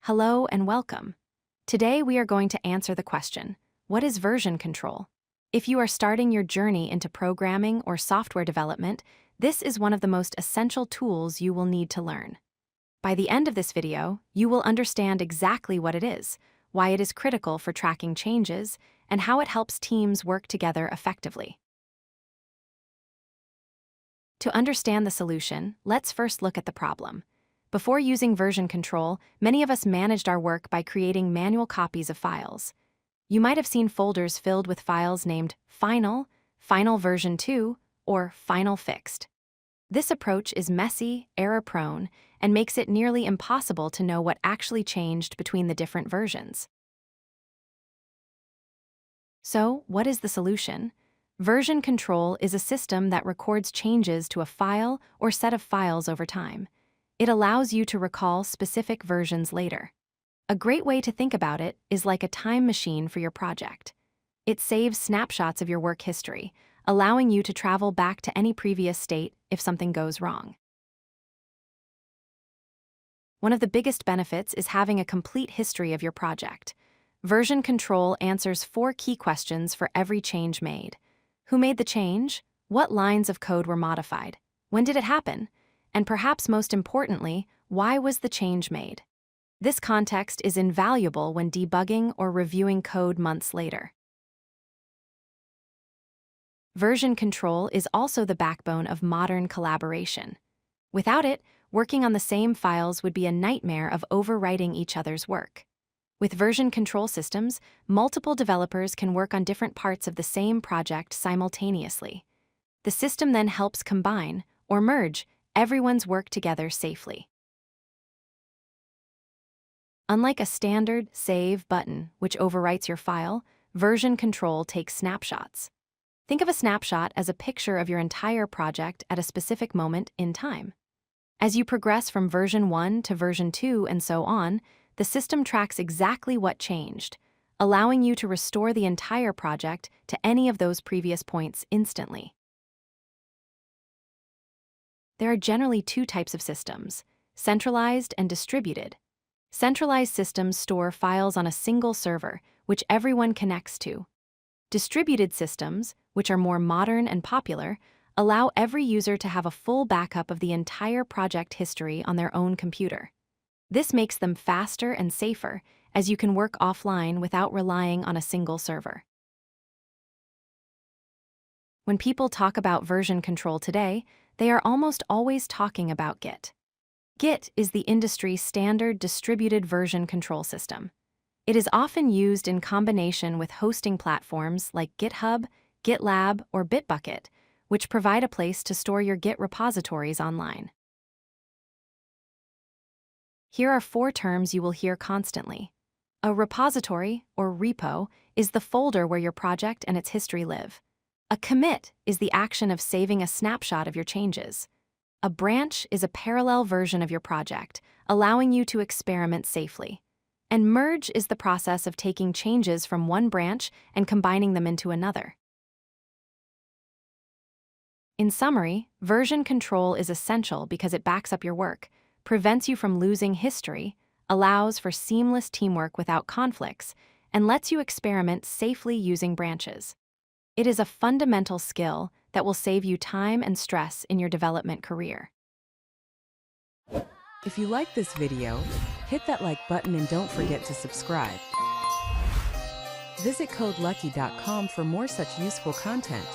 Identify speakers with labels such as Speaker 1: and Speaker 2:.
Speaker 1: Hello and welcome. Today we are going to answer the question, what is version control? If you are starting your journey into programming or software development, this is one of the most essential tools you will need to learn. By the end of this video, you will understand exactly what it is, why it is critical for tracking changes, and how it helps teams work together effectively. To understand the solution, let's first look at the problem. Before using version control, many of us managed our work by creating manual copies of files. You might have seen folders filled with files named Final, Final version 2, or Final fixed. This approach is messy, error-prone, and makes it nearly impossible to know what actually changed between the different versions. So, what is the solution? Version control is a system that records changes to a file or set of files over time. It allows you to recall specific versions later. A great way to think about it is like a time machine for your project. It saves snapshots of your work history, allowing you to travel back to any previous state if something goes wrong. One of the biggest benefits is having a complete history of your project. Version control answers 4 key questions for every change made. Who made the change? What lines of code were modified? When did it happen? And perhaps most importantly, why was the change made? This context is invaluable when debugging or reviewing code months later. Version control is also the backbone of modern collaboration. Without it, working on the same files would be a nightmare of overwriting each other's work. With version control systems, multiple developers can work on different parts of the same project simultaneously. The system then helps combine, or merge, everyone's work together safely. Unlike a standard Save button, which overwrites your file, version control takes snapshots. Think of a snapshot as a picture of your entire project at a specific moment in time. As you progress from version 1 to version 2 and so on, the system tracks exactly what changed, allowing you to restore the entire project to any of those previous points instantly. There are generally 2 types of systems, centralized and distributed. Centralized systems store files on a single server, which everyone connects to. Distributed systems, which are more modern and popular, allow every user to have a full backup of the entire project history on their own computer. This makes them faster and safer, as you can work offline without relying on a single server. When people talk about version control today, they are almost always talking about Git. Git is the industry's standard distributed version control system. It is often used in combination with hosting platforms like GitHub, GitLab, or Bitbucket, which provide a place to store your Git repositories online. Here are 4 terms you will hear constantly. A repository, or repo, is the folder where your project and its history live. A commit is the action of saving a snapshot of your changes. A branch is a parallel version of your project, allowing you to experiment safely. And merge is the process of taking changes from one branch and combining them into another. In summary, version control is essential because it backs up your work, prevents you from losing history, allows for seamless teamwork without conflicts, and lets you experiment safely using branches. It is a fundamental skill that will save you time and stress in your development career.
Speaker 2: If you like this video, hit that like button and don't forget to subscribe. Visit codelucky.com for more such useful content.